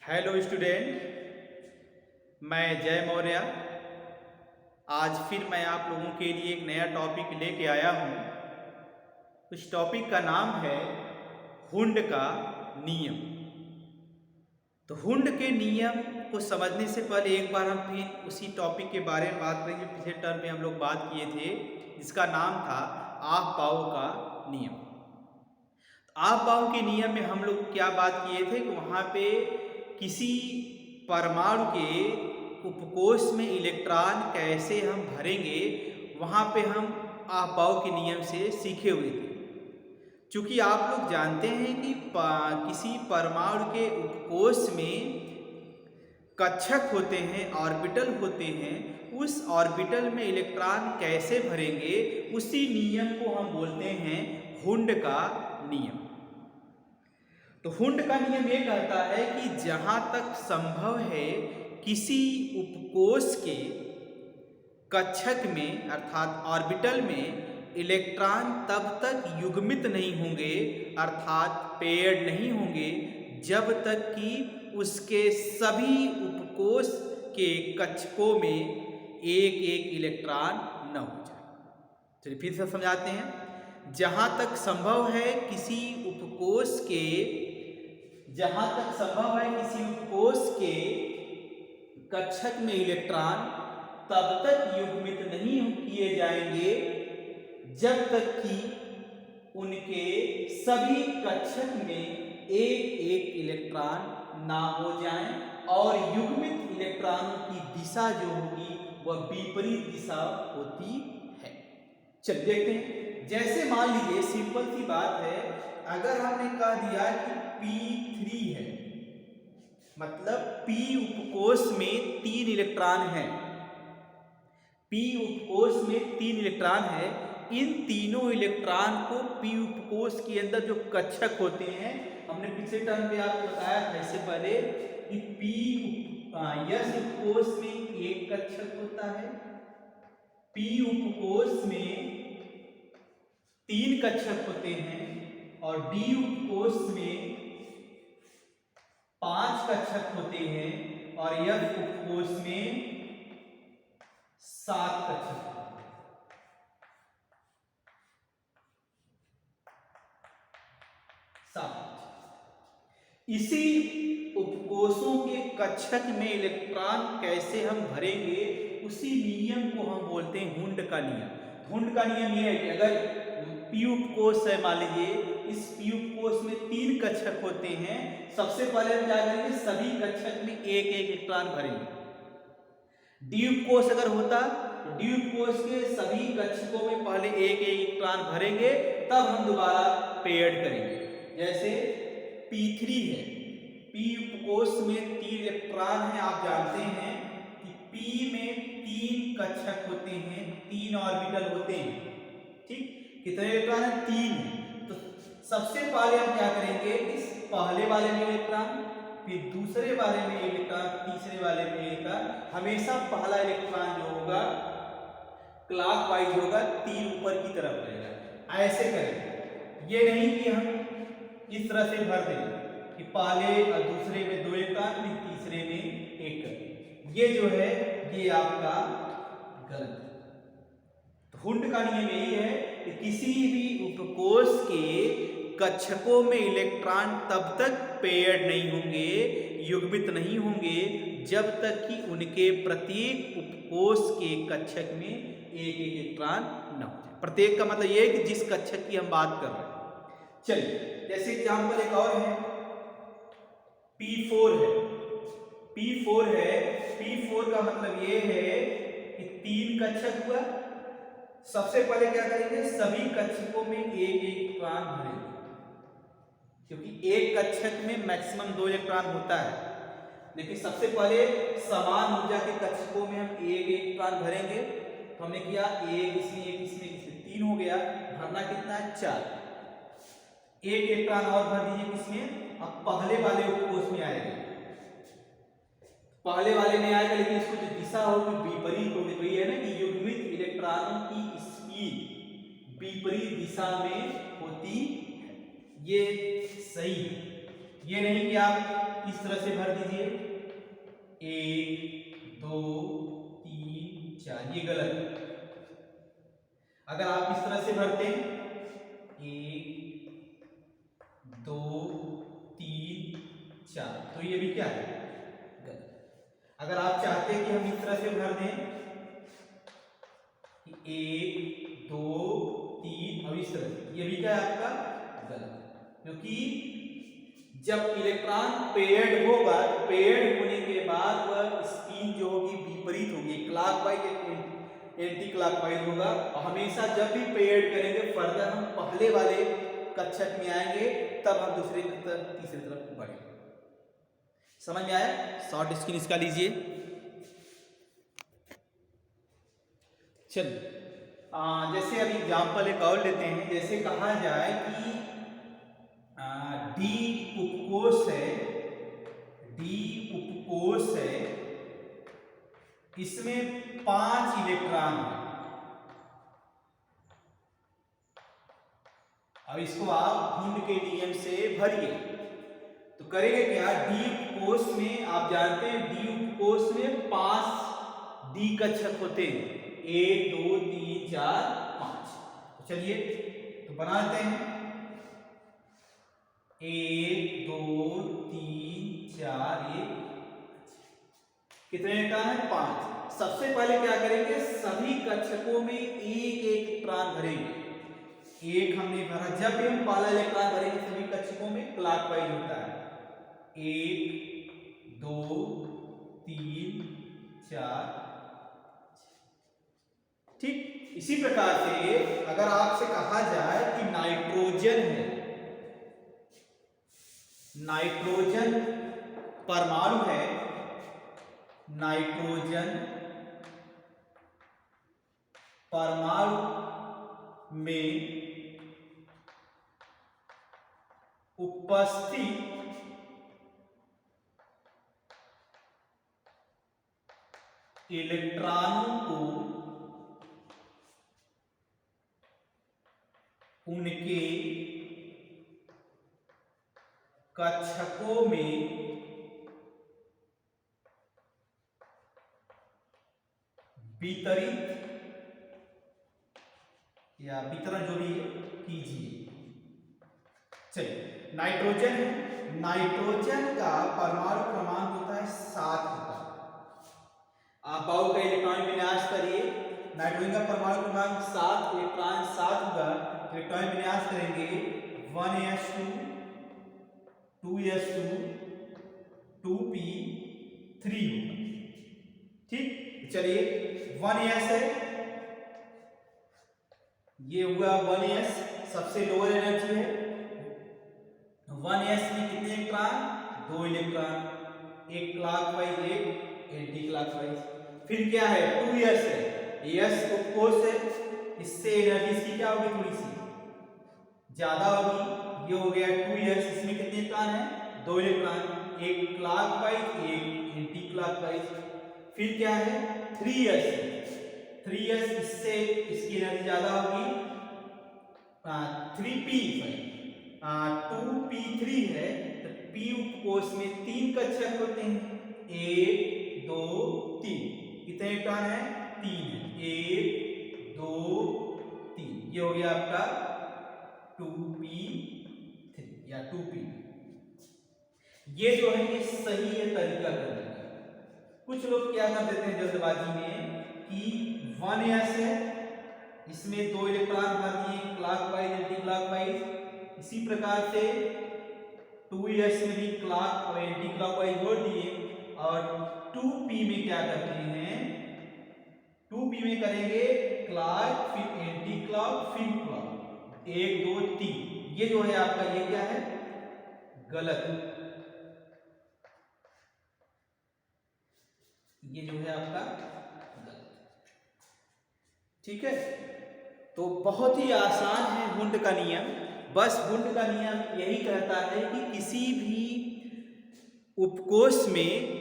Hello student, मैं जय मौर्य। आज फिर मैं आप लोगों के लिए एक नया टॉपिक लेके आया हूँ। उस टॉपिक का नाम है हुंड का नियम। तो हुंड के नियम को समझने से पहले एक बार हम फिर उसी टॉपिक के बारे में बात करेंगे। पिछले टर्म में हम लोग बात किए थे जिसका नाम था आफ बाऊ का नियम। आफ बाऊ के नियम में हम लोग क्या बात किए थे कि वहाँ पे किसी परमाणु के उपकोष में इलेक्ट्रॉन कैसे हम भरेंगे, वहाँ पे हम आफ बाऊ के नियम से सीखे हुए थे। चूँकि आप लोग जानते हैं कि किसी परमाणु के उपकोष में कक्षक होते हैं, ऑर्बिटल होते हैं। उस ऑर्बिटल में इलेक्ट्रॉन कैसे भरेंगे, उसी नियम को हम बोलते हैं हुंड का नियम। तो हुंड का नियम ये कहता है कि जहाँ तक संभव है किसी उपकोष के कक्षक में अर्थात ऑर्बिटल में इलेक्ट्रॉन तब तक युग्मित नहीं होंगे अर्थात पेयर्ड नहीं होंगे जब तक कि उसके सभी उपकोष के कक्षकों में एक एक इलेक्ट्रॉन न हो जाए। चलिए फिर से समझाते हैं। जहाँ तक संभव है किसी उपकोष के कक्षक में इलेक्ट्रॉन तब तक युग्मित नहीं किए जाएंगे जब तक कि उनके सभी कक्षक में एक एक इलेक्ट्रॉन ना हो जाएं और युग्मित इलेक्ट्रॉनों की दिशा जो होगी वह विपरीत दिशा होती है। चलिए देखते हैं। जैसे मान लीजिए सिंपल सी बात है, अगर हमने कह दिया कि P3 है, मतलब P उपकोष में 3 इलेक्ट्रॉन है। P उपकोष में 3 इलेक्ट्रॉन है। इन तीनों इलेक्ट्रॉन को P उपकोष के अंदर जो कक्षक होते हैं, हमने पिछले टर्म पे आपको बताया था इससे पहले कि S उपकोष में एक कक्षक होता है, P उपकोष में 3 कक्षक होते हैं और D उपकोष में 5 कक्षक होते हैं और F उपकोष में 7 कक्षक होते हैं। इसी उपकोषों के कक्षक में इलेक्ट्रॉन कैसे हम भरेंगे, उसी नियम को हम बोलते हैं हुंड का नियम। हुंड का नियम यह है कि अगर P उपकोष है, मान लीजिए इस P उपकोष में 3 कक्षक होते हैं। सबसे पहले हम क्या करेंगे, सभी कक्षक में एक एक इलेक्ट्रॉन भरेंगे। D उपकोष अगर होता तो D उपकोष के सभी कक्षकों में पहले एक एक इलेक्ट्रॉन भरेंगे, तब हम दोबारा पेयर्ड करेंगे। जैसे P3 है, P उपकोष में 3 इलेक्ट्रॉन है। आप जानते हैं कि P में 3 कक्षक होते हैं, 3 ऑर्बिटल होते हैं। ठीक, कितने इलेक्ट्रॉन है? 3। तो सबसे पहले हम क्या करेंगे, इस पहले वाले में इलेक्ट्रॉन, फिर दूसरे वाले में इलेक्ट्रॉन, तीसरे वाले में इलेक्ट्रॉन। हमेशा पहला इलेक्ट्रॉन जो होगा क्लॉकवाइज होगा, 3 ऊपर की तरफ रहेगा। ऐसे करेंगे, ये नहीं कि हम इस तरह से भर देंगे कि पहले और दूसरे में 2 इलेक्ट्रॉन, फिर तीसरे में 1 कर। ये जो है ये आपका गलत है। तो हुंड का नियम यही है कि किसी भी उपकोष के कक्षकों में इलेक्ट्रॉन तब तक पेयर्ड नहीं होंगे, युग्मित नहीं होंगे, जब तक कि उनके प्रत्येक उपकोष के कक्षक में एक एक इलेक्ट्रॉन न हो जाए। प्रत्येक का मतलब यह है कि जिस कक्षक की हम बात कर रहे हैं। चलिए जैसे एग्जाम्पल एक और है, P4 है। P4 है, P4 का मतलब ये है कि 3 कक्षक हुआ। सबसे पहले क्या करेंगे, सभी कक्षकों में एक एक इलेक्ट्रॉन भरेंगे, क्योंकि एक कक्षक में मैक्सिमम 2 इलेक्ट्रॉन होता है। लेकिन सबसे पहले समान ऊर्जा के कक्षकों में हम एक एक इलेक्ट्रॉन भरेंगे। तो हमने किया एक इसमें, एक इसमें, इसमें 3 हो गया। भरना कितना है? 4। एक इलेक्ट्रॉन और भर दीजिए किसमें, अब पहले वाले उपकोष में आएगा। पहले वाले में आएगा, लेकिन इसको जो दिशा होगी विपरीत होगी। तो ये है ना कि युग्मित इलेक्ट्रॉनों की स्पीड विपरीत दिशा में होती है। ये सही है। ये नहीं कि आप इस तरह से भर दीजिए 1 2 3 4, ये गलत है। अगर आप इस तरह से भरते हैं 1 2 3 4, तो ये भी क्या है, गलत। अगर आप चाहते हैं कि हम इस तरह से भर दें 1 2 3 और इस तरह से, ये भी क्या है आपका, गलत। क्योंकि जब इलेक्ट्रॉन पेयर्ड होगा, पेयर्ड होने के बाद वह स्पिन जो होगी विपरीत होगी, क्लॉकवाइज एंटी क्लॉकवाइज होगा। और हमेशा जब भी पेयर्ड करेंगे फर्दर हम पहले वाले कक्षक में आएंगे, तब हम दूसरे तीसरी तरफ बढ़ेंगे। समझ में आया? शॉर्ट स्क्रीन इसका लीजिए। चलिए जैसे अब एग्जाम्पल एक और लेते हैं। जैसे कहा जाए कि डी उपकोष है, डी उपकोष है, इसमें 5 इलेक्ट्रॉन है। अब इसको आप हुंड के नियम से भरिए। तो करेंगे क्या, डी उपकोष में आप जानते हैं डी उपकोष में 5 डी कक्षक होते हैं, 1 2 3 4 5। तो चलिए तो बनाते हैं 1 2 3 4 1। कितने इलेक्ट्रॉन है, 5। सबसे पहले क्या करेंगे, सभी कक्षकों में एक एक इलेक्ट्रॉन भरेंगे। एक हमने भरा, जब भी हम पहला इलेक्ट्रॉन भरेंगे सभी कक्षकों में क्लॉकवाइज होता है, 1 2 3 4। ठीक इसी प्रकार से अगर आपसे कहा जाए कि नाइट्रोजन है, नाइट्रोजन परमाणु है, नाइट्रोजन परमाणु में उपस्थित इलेक्ट्रॉनों को उनके कक्षकों में वितरित या वितरण जो भी कीजिए। चलिए नाइट्रोजन है, नाइट्रोजन का परमाणु क्रमांक होता है 7 होता है। आप बाउल का इलेक्ट्रॉन विन्यास करिए, नाइट्रोजन का परमाणु क्रमांक 7, इलेक्ट्रॉन 7 होगा। इलेक्ट्रॉन विन्यास करेंगे 1s2 2s2 2p3 होगा। ठीक चलिए 1s है, ये हुआ 1s, सबसे लोअर एनर्जी है। 1s में कितने इलेक्ट्रॉन, 2 इलेक्ट्रॉन, एक क्लॉकवाइज एक एंटी क्लॉकवाइज। फिर क्या है 2s है, s उपकोष है, इससे एनर्जी इसकी क्या होगी, थोड़ी सी ज्यादा होगी। ये हो गया 2s, इसमें कितने इलेक्ट्रॉन है, 2 इलेक्ट्रॉन, एक क्लॉकवाइज एक एंटी क्लॉकवाइज। फिर क्या है 3s, 3s इससे इसकी एनर्जी ज्यादा होगी, 3p 2p3 है। तो p उपकोष में 3 कक्षक होते हैं, 1 2 3। कितने इलेक्ट्रॉन है, 3 है, 1 2 3। ये हो गया आपका 2p3 या 2p। ये जो है ये सही है तरीका करने का। कुछ लोग क्या कर देते हैं जल्दबाजी में कि 1s है, इसमें 2 इलेक्ट्रॉन भर दिए क्लॉकवाइज एंटी क्लॉकवाइज। इसी प्रकार से 2s में भी क्लॉक और एंटी क्लॉकवाइज जोड़ दिए। और 2p में क्या करते हैं, 2p में करेंगे क्लॉक फिर एंटी क्लॉक फिर क्लॉक, 1 2 3। ये जो है आपका ये क्या है, गलत। ये जो है आपका गलत। ठीक है, तो बहुत ही आसान है हुंड का नियम। बस हुंड का नियम यही कहता है कि किसी भी उपकोष में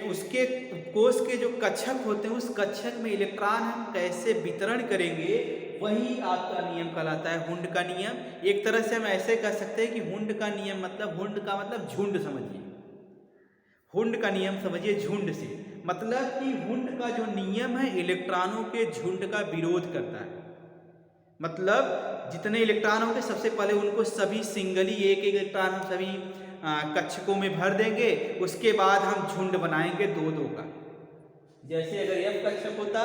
उसके उपकोष के जो कक्षक होते हैं उस कक्षक में इलेक्ट्रॉन हम कैसे वितरण करेंगे वही आपका नियम कहलाता है हुंड का नियम। एक तरह से हम ऐसे कह सकते हैं कि हुंड का नियम मतलब, हुंड का मतलब झुंड समझिए, हुंड का नियम समझिए झुंड से, मतलब कि हुंड का जो नियम है इलेक्ट्रॉनों के झुंड का विरोध करता है। मतलब जितने इलेक्ट्रॉन होंगे सबसे पहले उनको सभी सिंगली एक एक इलेक्ट्रॉन हम सभी कक्षकों में भर देंगे, उसके बाद हम झुंड बनाएंगे दो दो का। जैसे अगर F कक्षक होता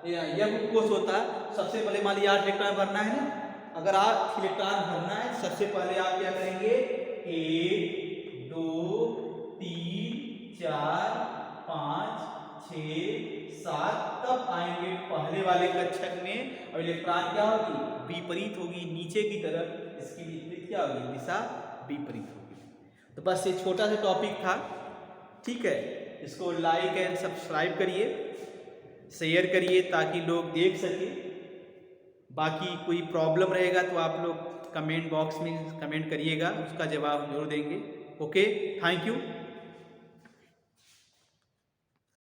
या F कोष होता, सबसे पहले मान लीजिए 8 इलेक्ट्रॉन भरना है ना, अगर 8 इलेक्ट्रॉन भरना है सबसे पहले आप क्या करेंगे 1 2 3 4 5 6 7, तब आएंगे पहले वाले कक्षक में और इलेक्ट्रॉन क्या होगी विपरीत होगी नीचे की तरफ, इसकी विपरीत क्या होगी दिशा विपरीत होगी। तो बस ये छोटा सा टॉपिक था, ठीक है। इसको लाइक एंड सब्सक्राइब करिए, शेयर करिए ताकि लोग देख सके। बाकी कोई प्रॉब्लम रहेगा तो आप लोग कमेंट बॉक्स में कमेंट करिएगा, उसका जवाब हम जरूर देंगे। Okay, thank you.